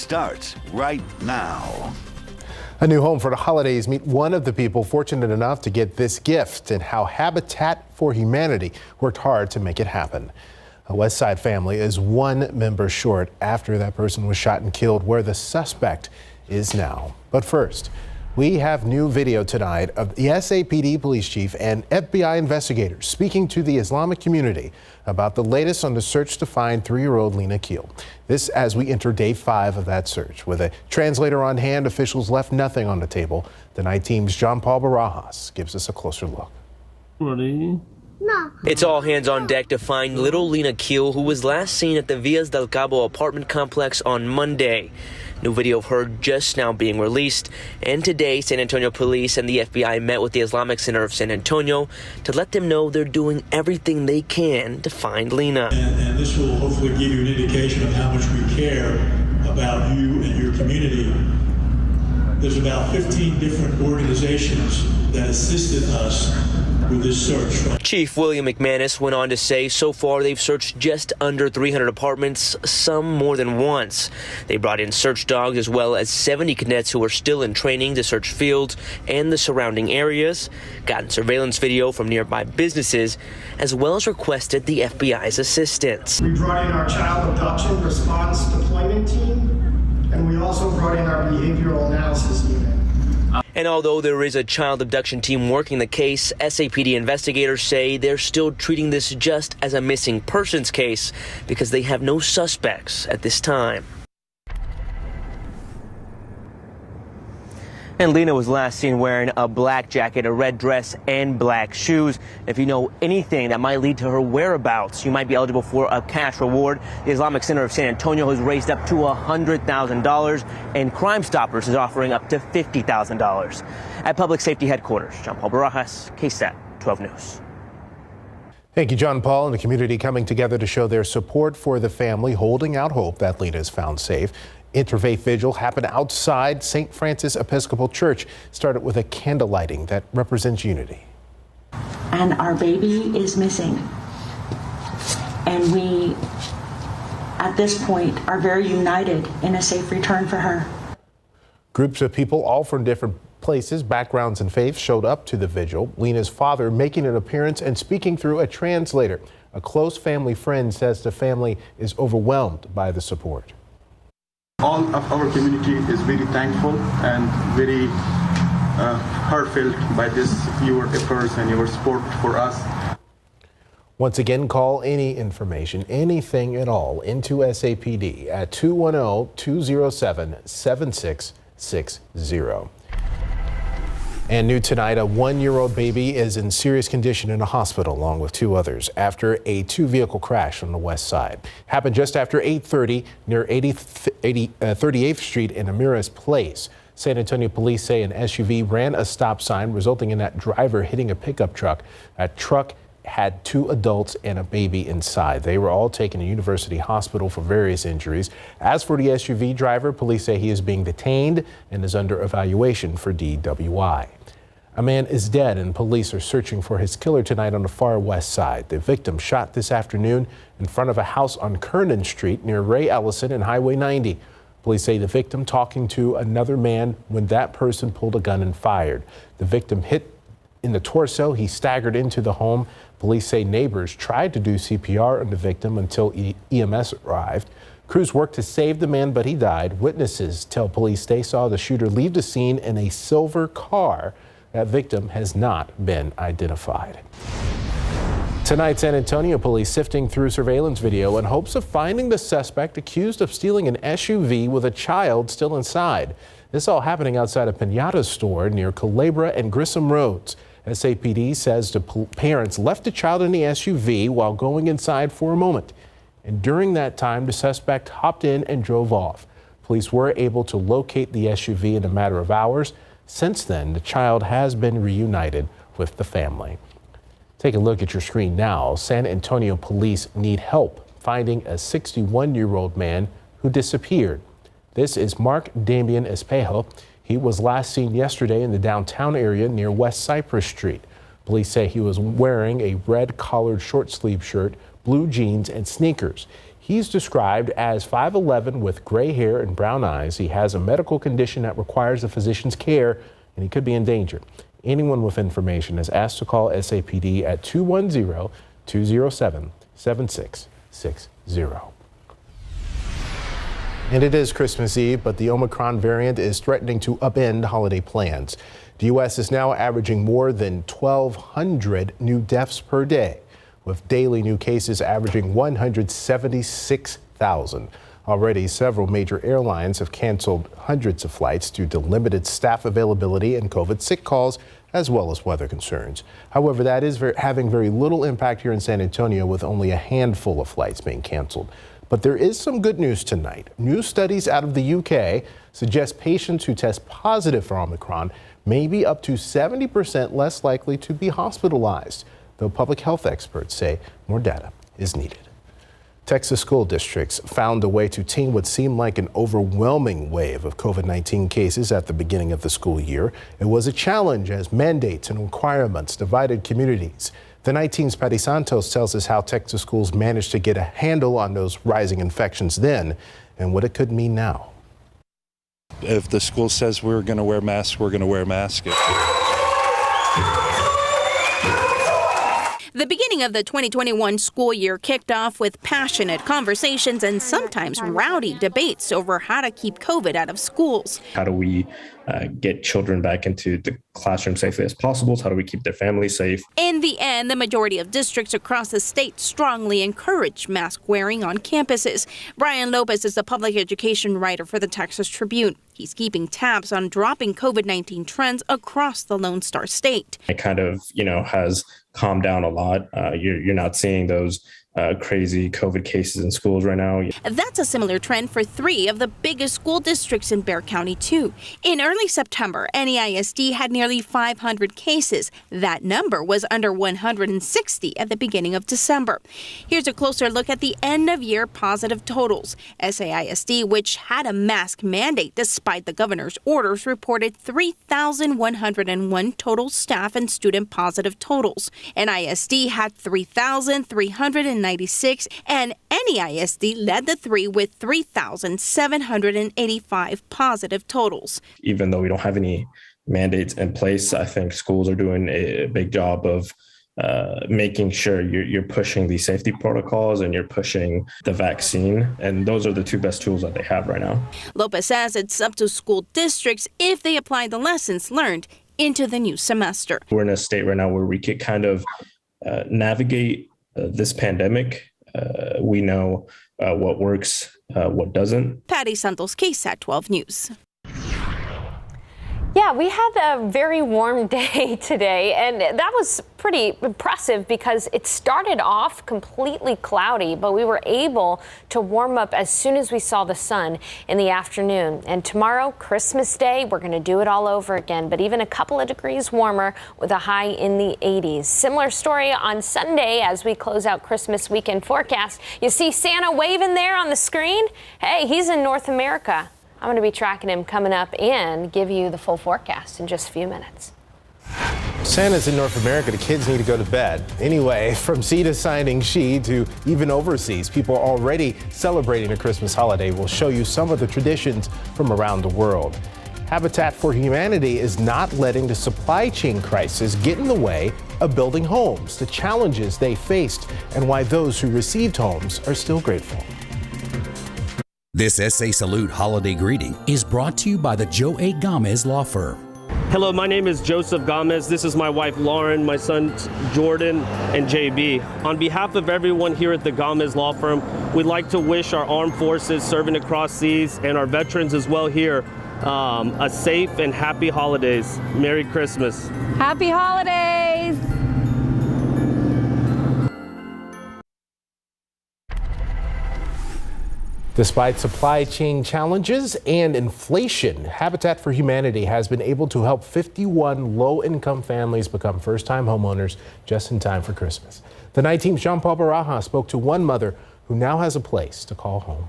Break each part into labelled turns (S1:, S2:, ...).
S1: starts right now.
S2: A new home for the holidays. Meet one of the people fortunate enough to get this gift and how Habitat for Humanity worked hard to make it happen. A West Side family is one member short after that person was shot and killed where the suspect is now. But first, we have new video tonight of the SAPD police chief and FBI investigators speaking to the Islamic community about the latest on the search to find 3-year-old Lina Keel. This as we enter day 5 of that search. With a translator on hand, officials left nothing on the table. The night team's John Paul Barajas gives us a closer look.
S3: Ready? No. It's all hands on deck to find little Lina Keel, who was last seen at the Villas del Cabo apartment complex on Monday. New video of her just now being released. And today, San Antonio police and the FBI met with the Islamic Center of San Antonio to let them know they're doing everything they can to find Lina.
S4: And this will hopefully give you an indication of how much we care about you and your community. There's about 15 different organizations that assisted us with this search.
S3: Chief William McManus went on to say so far they've searched just under 300 apartments, some more than once. They brought in search dogs as well as 70 cadets who are still in training to search fields and the surrounding areas, gotten surveillance video from nearby businesses, as well as requested the FBI's assistance.
S5: We brought in our child abduction response deployment team, and we also brought in our behavioral analysis unit.
S3: And although there is a child abduction team working the case, SAPD investigators say they're still treating this just as a missing persons case because they have no suspects at this time. And Lina was last seen wearing a black jacket, a red dress, and black shoes. If you know anything that might lead to her whereabouts, you might be eligible for a cash reward. The Islamic Center of San Antonio has raised up to $100,000, and Crime Stoppers is offering up to $50,000. At Public Safety Headquarters, John Paul Barajas, KSAT 12 News.
S2: Thank you, John Paul, and the community coming together to show their support for the family, holding out hope that Lina is found safe. Interfaith vigil happened outside St. Francis Episcopal Church. Started with a candle lighting that represents unity.
S6: And our baby is missing. And we, at this point, are very united in a safe return for her.
S2: Groups of people, all from different places, backgrounds, and faiths, showed up to the vigil. Lina's father making an appearance and speaking through a translator. A close family friend says the family is overwhelmed by the support.
S7: All of our community is very thankful and very heartfelt by this your efforts and your support for us.
S2: Once again, call any information, anything at all, into SAPD at 210-207-7660. And new tonight, a 1-year-old baby is in serious condition in a hospital along with 2 others after a 2-vehicle crash on the west side. Happened just after 8:30 near 38th Street in Amiras Place. San Antonio police say an SUV ran a stop sign, resulting in that driver hitting a pickup truck. That truck had 2 adults and a baby inside. They were all taken to University Hospital for various injuries. As for the SUV driver, police say he is being detained and is under evaluation for DWI. A man is dead and police are searching for his killer tonight on the far west side. The victim shot this afternoon in front of a house on Kernan Street near Ray Ellison and Highway 90. Police say the victim talking to another man when that person pulled a gun and fired. The victim hit in the torso. He staggered into the home. Police say neighbors tried to do CPR on the victim until EMS arrived. Crews worked to save the man, but he died. Witnesses tell police they saw the shooter leave the scene in a silver car. That victim has not been identified. Tonight, San Antonio police sifting through surveillance video in hopes of finding the suspect accused of stealing an SUV with a child still inside. This all happening outside a Pinata store near Culebra and Grissom Roads. SAPD says the parents left the child in the SUV while going inside for a moment. And during that time, the suspect hopped in and drove off. Police were able to locate the SUV in a matter of hours. Since then, the child has been reunited with the family. Take a look at your screen now. San Antonio police need help finding a 61-year-old man who disappeared. This is Mark Damian Espejo. He was last seen yesterday in the downtown area near West Cypress Street. Police say he was wearing a red collared short sleeve shirt, blue jeans, and sneakers. He's described as 5'11" with gray hair and brown eyes. He has a medical condition that requires a physician's care, and he could be in danger. Anyone with information is asked to call SAPD at 210-207-7660. And it is Christmas Eve, but the Omicron variant is threatening to upend holiday plans. The U.S. is now averaging more than 1,200 new deaths per day, with daily new cases averaging 176,000. Already, several major airlines have canceled hundreds of flights due to limited staff availability and COVID sick calls, as well as weather concerns. However, that is having very little impact here in San Antonio, with only a handful of flights being canceled. But there is some good news tonight. New studies out of the UK suggest patients who test positive for Omicron may be up to 70% less likely to be hospitalized, though public health experts say more data is needed. Texas school districts found a way to tame what seemed like an overwhelming wave of COVID-19 cases at the beginning of the school year. It was a challenge as mandates and requirements divided communities. The 19's Patty Santos tells us how Texas schools managed to get a handle on those rising infections then and what it could mean now.
S8: If the school says we're going to wear masks, we're going to wear masks.
S9: The beginning of the 2021 school year kicked off with passionate conversations and sometimes rowdy debates over how to keep COVID out of schools.
S10: How do we get children back into the classroom safely as possible? How do we keep their families safe?
S9: In the end, the majority of districts across the state strongly encourage mask wearing on campuses. Brian Lopez is the public education writer for the Texas Tribune. He's keeping tabs on dropping COVID-19 trends across the Lone Star State.
S10: It kind of, has calmed down a lot. You're not seeing those crazy COVID cases in schools right now.
S9: That's a similar trend for 3 of the biggest school districts in Bexar County, too. In early September, NEISD had nearly 500 cases. That number was under 160 at the beginning of December. Here's a closer look at the end-of-year positive totals. SAISD, which had a mask mandate despite the governor's orders, reported 3,101 total staff and student positive totals. NISD had 3,396, and NEISD led the 3 with 3,785 positive totals.
S10: Even though we don't have any mandates in place, I think schools are doing a big job of making sure you're pushing the safety protocols and you're pushing the vaccine. And those are the 2 best tools that they have right now.
S9: Lopez says it's up to school districts if they apply the lessons learned into the new semester.
S10: We're in a state right now where we could kind of navigate this pandemic. We know what works, what doesn't.
S9: Patty Santos, KSAT 12 News.
S11: Yeah, we had a very warm day today, and that was pretty impressive because it started off completely cloudy, but we were able to warm up as soon as we saw the sun in the afternoon. And tomorrow, Christmas Day, we're going to do it all over again, but even a couple of degrees warmer with a high in the 80s. Similar story on Sunday as we close out Christmas weekend forecast. You see Santa waving there on the screen? Hey, he's in North America. I'm going to be tracking him coming up and give you the full forecast in just a few minutes.
S2: Santa's in North America. The kids need to go to bed. Anyway, from sea to signing she to even overseas, people are already celebrating the Christmas holiday. We'll show you some of the traditions from around the world. Habitat for Humanity is not letting the supply chain crisis get in the way of building homes, the challenges they faced, and why those who received homes are still grateful.
S12: This SA Salute holiday greeting is brought to you by the Joe A. Gomez Law Firm.
S13: Hello, my name is Joseph Gomez. This is my wife, Lauren, my sons, Jordan, and JB. On behalf of everyone here at the Gomez Law Firm, we'd like to wish our armed forces serving across seas and our veterans as well here a safe and happy holidays. Merry Christmas.
S14: Happy holidays.
S2: Despite supply chain challenges and inflation, Habitat for Humanity has been able to help 51 low-income families become first-time homeowners just in time for Christmas. The Night Team's Jean-Paul Baraja spoke to one mother who now has a place to call home.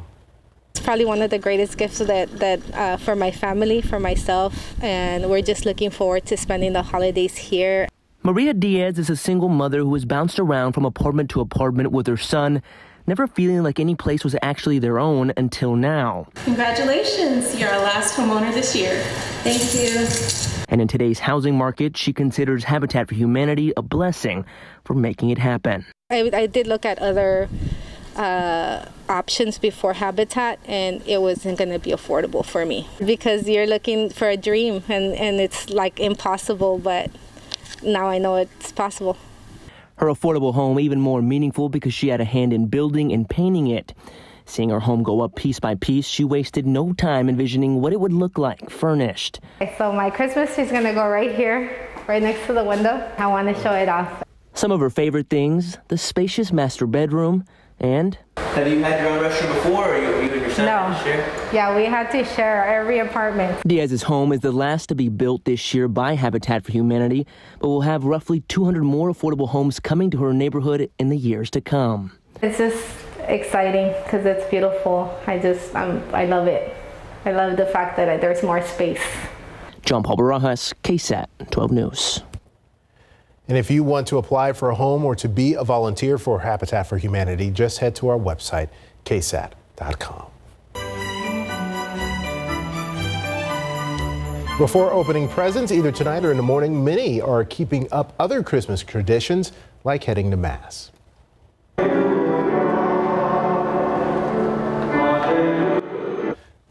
S15: It's probably one of the greatest gifts that for my family, for myself, and we're just looking forward to spending the holidays here.
S3: Maria Diaz is a single mother who has bounced around from apartment to apartment with her son. never feeling like any place was actually their own until now.
S16: Congratulations, you're our last homeowner this year. Thank you.
S3: And in today's housing market, she considers Habitat for Humanity a blessing for making it happen.
S15: I did look at other options before Habitat, and it wasn't going to be affordable for me because you're looking for a dream and it's like impossible, but now I know it's possible.
S3: Her affordable home even more meaningful because she had a hand in building and painting it. Seeing her home go up piece by piece, she wasted no time envisioning what it would look like furnished.
S15: So my Christmas tree is going to go right here, right next to the window. I want to show it off.
S3: Some of her favorite things, the spacious master bedroom, and... Have you had your own restroom before, or you and your son had to share?
S15: Yeah, we had to share every apartment.
S3: Diaz's home is the last to be built this year by Habitat for Humanity, but will have roughly 200 more affordable homes coming to her neighborhood in the years to come.
S15: It's just exciting because it's beautiful. I love it. I love the fact that there's more space.
S3: John Paul Barajas, KSAT 12 News.
S2: And if you want to apply for a home or to be a volunteer for Habitat for Humanity, just head to our website, ksat.com. Before opening presents, either tonight or in the morning, many are keeping up other Christmas traditions like heading to Mass.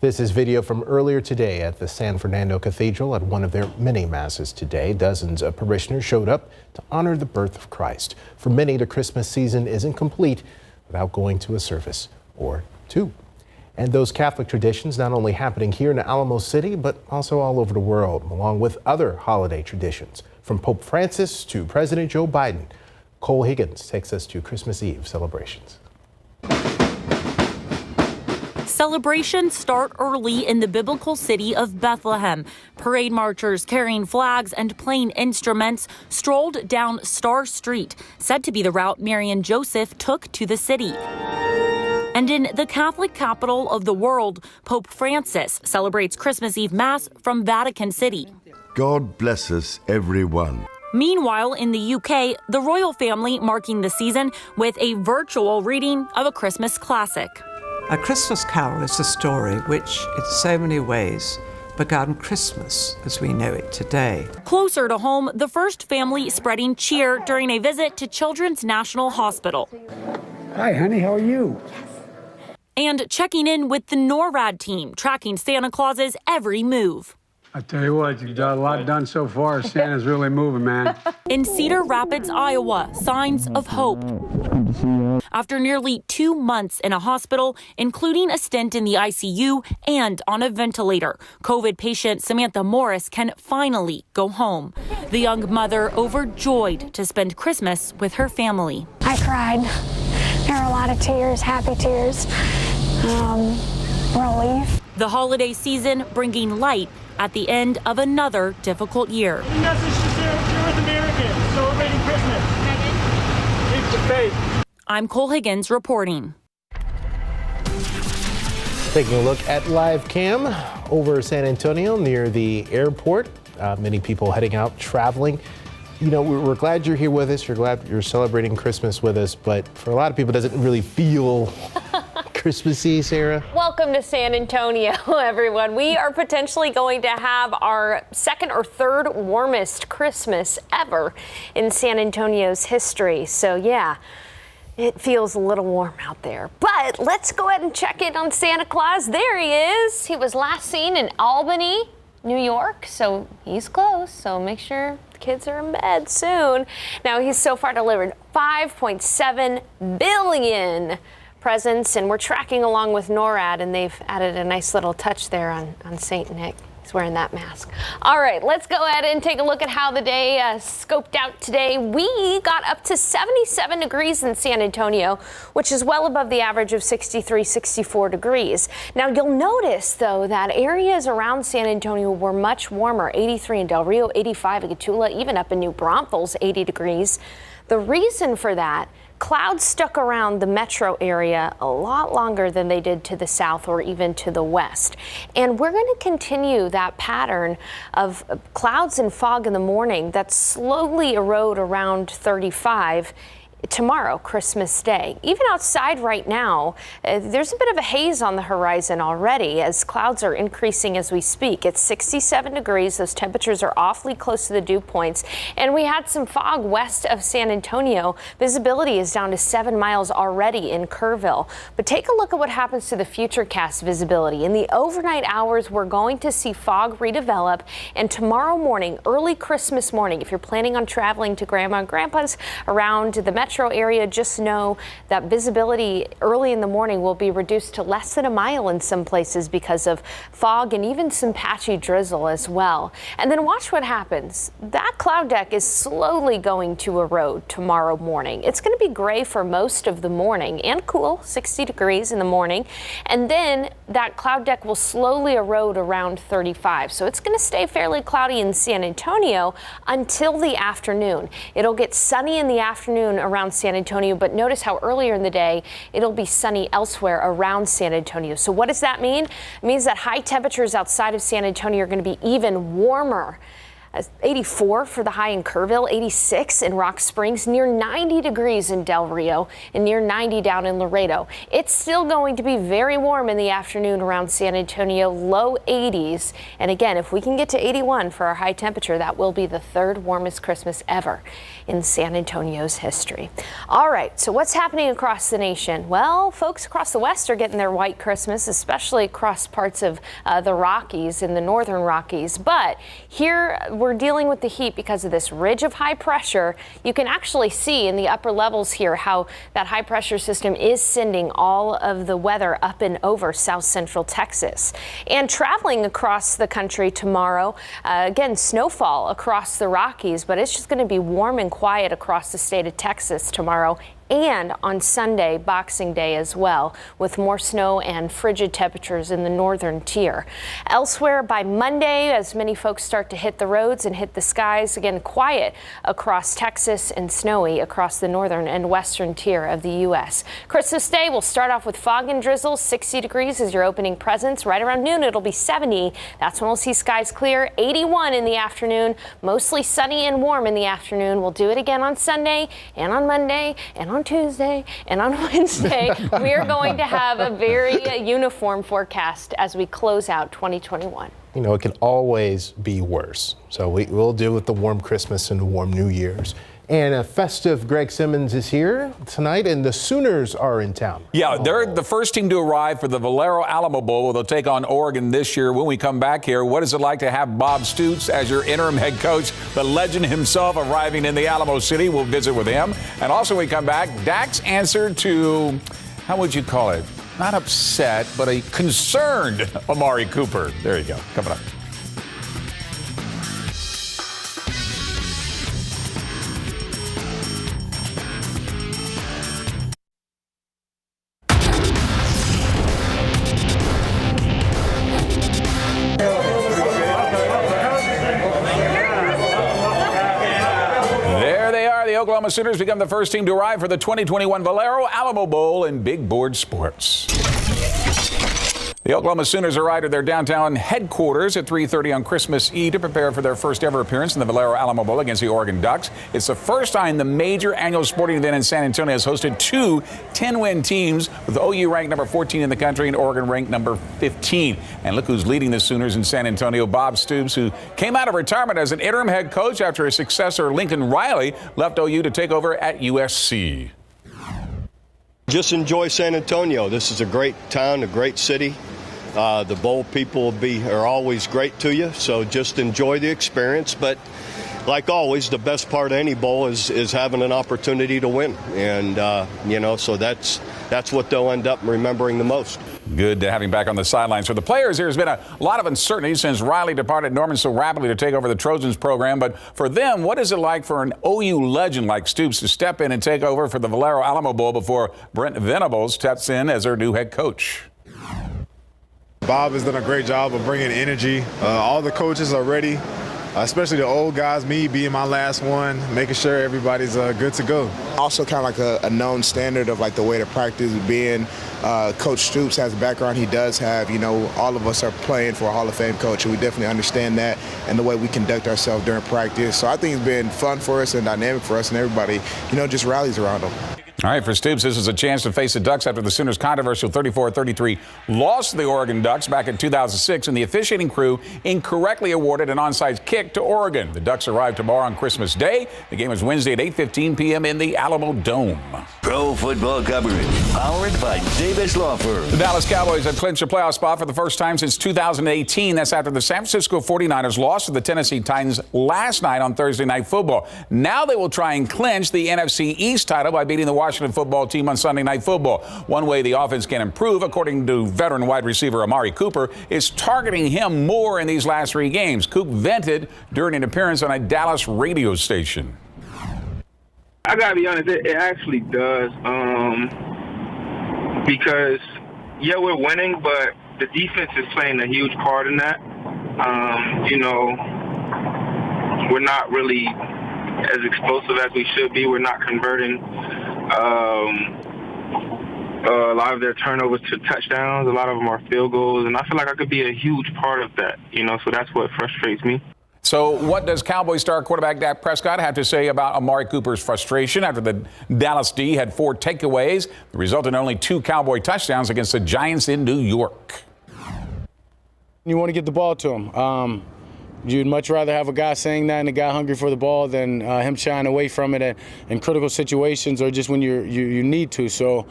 S2: This is video from earlier today at the San Fernando Cathedral at one of their many masses today. Dozens of parishioners showed up to honor the birth of Christ. For many, the Christmas season isn't complete without going to a service or two. And those Catholic traditions not only happening here in Alamo City, but also all over the world, along with other holiday traditions. From Pope Francis to President Joe Biden, Cole Higgins takes us to Christmas Eve celebrations.
S17: Celebrations start early in the biblical city of Bethlehem. Parade marchers carrying flags and playing instruments strolled down Star Street, said to be the route Mary and Joseph took to the city. And in the Catholic capital of the world, Pope Francis celebrates Christmas Eve Mass from Vatican City.
S1: God bless us, everyone.
S17: Meanwhile, in the UK, the royal family marking the season with a virtual reading of a Christmas classic.
S18: A Christmas Carol is a story which, in so many ways, began Christmas as we know it today.
S17: Closer to home, the first family spreading cheer during a visit to Children's National Hospital.
S19: Hi, honey, how are you?
S17: And checking in with the NORAD team, tracking Santa Claus's every move.
S19: I tell you what, you've got a lot done so far. Santa's really moving, man.
S17: In Cedar Rapids, Iowa, signs of hope. After nearly 2 months in a hospital, including a stint in the ICU and on a ventilator, COVID patient Samantha Morris can finally go home. The young mother overjoyed to spend Christmas with her family.
S20: I cried. There were a lot of tears, happy tears, relief.
S17: The holiday season bringing light at the end of another difficult year.
S21: The message to share with Americans celebrating Christmas. Keep the faith.
S17: I'm Cole Higgins reporting.
S2: Taking a look at live cam over San Antonio near the airport. Many people heading out, traveling. You know, we're glad you're here with us. You're glad you're celebrating Christmas with us. But for a lot of people, it doesn't really feel Christmassy, Sarah.
S11: Welcome to San Antonio, everyone. We are potentially going to have our second or third warmest Christmas ever in San Antonio's history. So, yeah. It feels a little warm out there, but let's go ahead and check in on Santa Claus. There he is. He was last seen in Albany, New York, so he's close. So make sure the kids are in bed soon. Now, he's so far delivered 5.7 billion presents, and we're tracking along with NORAD, and they've added a nice little touch there on St. Nick. He's wearing that mask. All right, let's go ahead and take a look at how the day scoped out today. We got up to 77 degrees in San Antonio, which is well above the average of 63, 64 degrees. Now, you'll notice, though, that areas around San Antonio were much warmer. 83 in Del Rio, 85 in Getula, even up in New Braunfels, 80 degrees. The reason for that, clouds stuck around the metro area a lot longer than they did to the south or even to the west. And we're going to continue that pattern of clouds and fog in the morning that slowly erode around 35 tomorrow, Christmas Day. Even outside right now, there's a bit of a haze on the horizon already as clouds are increasing as we speak. It's 67 degrees. Those temperatures are awfully close to the dew points. And we had some fog west of San Antonio. Visibility is down to 7 miles already in Kerrville. But take a look at what happens to the futurecast visibility. In the overnight hours, we're going to see fog redevelop. And tomorrow morning, early Christmas morning, if you're planning on traveling to Grandma and Grandpa's around the metro area, just know that visibility early in the morning will be reduced to less than a mile in some places because of fog and even some patchy drizzle as well. And then watch what happens. That cloud deck is slowly going to erode tomorrow morning. It's going to be gray for most of the morning and cool, 60 degrees in the morning. And then that cloud deck will slowly erode around 35. So it's going to stay fairly cloudy in San Antonio until the afternoon. It'll get sunny in the afternoon around San Antonio, but notice how earlier in the day it'll be sunny elsewhere around San Antonio. So what does that mean? It means that high temperatures outside of San Antonio are going to be even warmer. 84 for the high in Kerrville, 86 in Rock Springs, near 90 degrees in Del Rio, and near 90 down in Laredo. It's still going to be very warm in the afternoon around San Antonio, low 80s. And again, if we can get to 81 for our high temperature, that will be the third warmest Christmas ever in San Antonio's history. All right, so what's happening across the nation? Well, folks across the West are getting their white Christmas, especially across parts of the Rockies and the northern Rockies. But here, we're dealing with the heat because of this ridge of high pressure. You can actually see in the upper levels here how that high pressure system is sending all of the weather up and over south central Texas. And traveling across the country tomorrow, again, snowfall across the Rockies, but it's just going to be warm and quiet across the state of Texas tomorrow. And on Sunday, Boxing Day as well, with more snow and frigid temperatures in the northern tier. Elsewhere by Monday, as many folks start to hit the roads and hit the skies, again, quiet across Texas and snowy across the northern and western tier of the U.S. Christmas Day will start off with fog and drizzle, 60 degrees as your opening presents. Right around noon, it'll be 70. That's when we'll see skies clear, 81 in the afternoon, mostly sunny and warm in the afternoon. We'll do it again on Sunday and on Monday and on Tuesday and on Wednesday. We are going to have a very uniform forecast as we close out 2021.
S2: You know, it can always be worse. So we'll deal with the warm Christmas and the warm New Year's. And a festive Greg Simmons is here tonight, and the Sooners are in town.
S4: Yeah, they're the first team to arrive for the Valero Alamo Bowl, where they'll take on Oregon this year. When we come back here, what is it like to have Bob Stoops as your interim head coach, the legend himself arriving in the Alamo City? We'll visit with him. And also when we come back, Dak's answer to, how would you call it? Not upset, but a concerned Amari Cooper. There you go. Coming up. Oklahoma Sooners become the first team to arrive for the 2021 Valero Alamo Bowl in Big Board Sports. The Oklahoma Sooners arrived at their downtown headquarters at 3:30 on Christmas Eve to prepare for their first ever appearance in the Valero Alamo Bowl against the Oregon Ducks. It's the first time the major annual sporting event in San Antonio has hosted two 10-win teams, with OU ranked number 14 in the country and Oregon ranked number 15. And look who's leading the Sooners in San Antonio, Bob Stoops, who came out of retirement as an interim head coach after his successor, Lincoln Riley, left OU to take over at USC.
S22: Just enjoy San Antonio. This is a great town, a great city. The bowl people are always great to you, so just enjoy the experience. But like always, the best part of any bowl is having an opportunity to win, and so that's what they'll end up remembering the most.
S4: Good to have him back on the sidelines. For the players, there's been a lot of uncertainty since Riley departed Norman so rapidly to take over the Trojans program. But for them, what is it like for an OU legend like Stoops to step in and take over for the Valero Alamo Bowl before Brent Venables steps in as their new head coach?
S23: Bob has done a great job of bringing energy. All the coaches are ready.
S5: especially the old guys, me being my last one, making sure everybody's good to go.
S6: Also kind of like a known standard of like the way to practice being Coach Stoops has a background he does have. You know, all of us are playing for a Hall of Fame coach, and we definitely understand that and the way we conduct ourselves during practice. So I think it's been fun for us and dynamic for us, and everybody, you know, just rallies around him.
S4: All right, for Stoops, this is a chance to face the Ducks after the Sooners' controversial 34-33 loss to the Oregon Ducks back in 2006, and the officiating crew incorrectly awarded an onside kick to Oregon. The Ducks arrive tomorrow on Christmas Day. The game is Wednesday at 8:15 p.m. in the Alamo Dome.
S23: Pro football coverage, powered by Davis Law Firm.
S4: The Dallas Cowboys have clinched a playoff spot for the first time since 2018. That's after the San Francisco 49ers lost to the Tennessee Titans last night on Thursday Night Football. Now they will try and clinch the NFC East title by beating the Washington football team on Sunday Night Football. One way the offense can improve, according to veteran wide receiver Amari Cooper, is targeting him more in these last 3 games. Coop vented during an appearance on a Dallas radio station.
S24: I gotta be honest, it actually does. Because, yeah, we're winning, but the defense is playing a huge part in that. You know, we're not really as explosive as we should be. We're not converting a lot of their turnovers to touchdowns. A lot of them are field goals, and I feel like I could be a huge part of that, you know, so that's what frustrates me.
S4: So what does Cowboys star quarterback Dak Prescott have to say about Amari Cooper's frustration after the Dallas D had 4 takeaways, the result in only 2 Cowboy touchdowns against the Giants in New York?
S25: You want to get the ball to him. You'd much rather have a guy saying that and a guy hungry for the ball than him shying away from it in critical situations or just when you need to. So,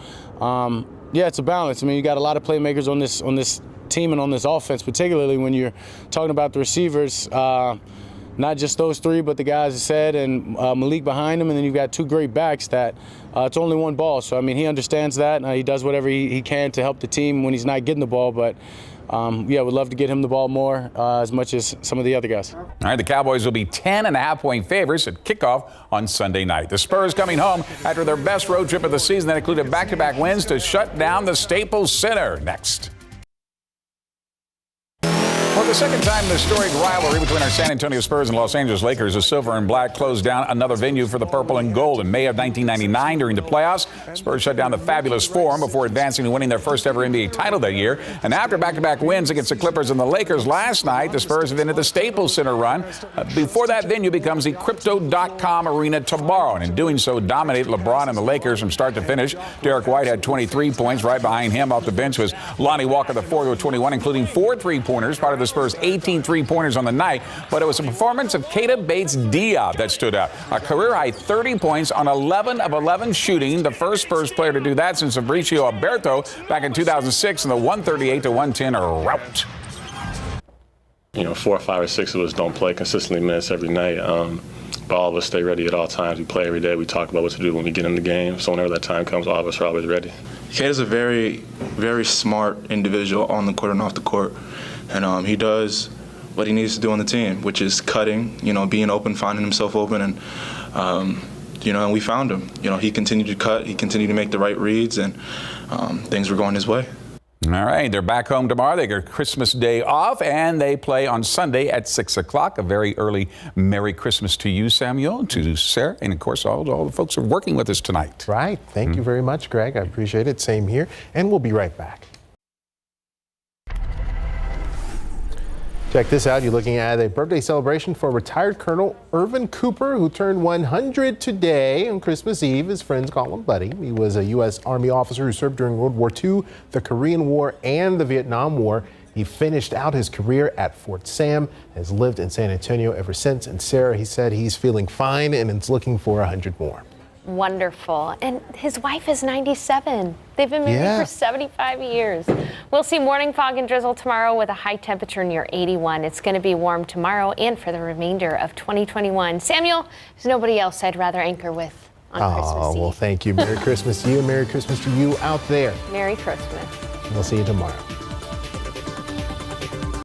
S25: yeah, it's a balance. I mean, you got a lot of playmakers on this team and on this offense, particularly when you're talking about the receivers. Not just those 3, but the guys I said and Malik behind him, and then you've got 2 great backs that it's only one ball. So, I mean, he understands that. He does whatever he can to help the team when he's not getting the ball, but yeah, we'd love to get him the ball more as much as some of the other guys.
S4: All right, the Cowboys will be 10.5-point favorites at kickoff on Sunday night. The Spurs coming home after their best road trip of the season that included back-to-back wins to shut down the Staples Center. Next. For the second time in the storied rivalry between our San Antonio Spurs and Los Angeles Lakers, the Silver and Black closed down another venue for the Purple and Gold. In May of 1999, during the playoffs, Spurs shut down the Fabulous Forum before advancing and winning their first ever NBA title that year. And after back-to-back wins against the Clippers and the Lakers last night, the Spurs have ended the Staples Center run. Before that venue becomes the Crypto.com Arena tomorrow. And in doing so, dominate LeBron and the Lakers from start to finish. Derek White had 23 points. Right behind him off the bench was Lonnie Walker IV with 21, including 4 3-pointers, part of the Spurs' 18 3-pointers on the night, but it was a performance of Keita Bates-Diop that stood out. A career-high 30 points on 11 of 11 shooting, the first Spurs player to do that since Fabricio Alberto back in 2006 in the 138-110 rout.
S26: You know, 4 or 5 or 6 of us don't play consistently minutes every night, but all of us stay ready at all times. We play every day. We talk about what to do when we get in the game. So whenever that time comes, all of us are always ready.
S27: Keita's a very, very smart individual on the court and off the court. And he does what he needs to do on the team, which is cutting, you know, being open, finding himself open. And, you know, and we found him. You know, he continued to cut. He continued to make the right reads, and things were going his way.
S4: All right, they're back home tomorrow. They get Christmas Day off, and they play on Sunday at 6 o'clock. A very early Merry Christmas to you, Samuel, to Sarah, and, of course, all the folks who are working with us tonight.
S2: Right. Thank you very much, Greg. I appreciate it. Same here. And we'll be right back. Check this out. You're looking at a birthday celebration for retired Colonel Irvin Cooper, who turned 100 today on Christmas Eve. His friends call him Buddy. He was a U.S. Army officer who served during World War II, the Korean War, and the Vietnam War. He finished out his career at Fort Sam, has lived in San Antonio ever since. And Sarah, he said he's feeling fine and is looking for 100 more.
S11: Wonderful. And his wife is 97. They've been married for 75 years. We'll see morning fog and drizzle tomorrow with a high temperature near 81. It's going to be warm tomorrow and for the remainder of 2021. Samuel, there's nobody else I'd rather anchor with on Christmas Eve.
S2: Well, thank you. Merry Christmas to you and Merry Christmas to you out there.
S11: Merry Christmas.
S2: We'll see you tomorrow.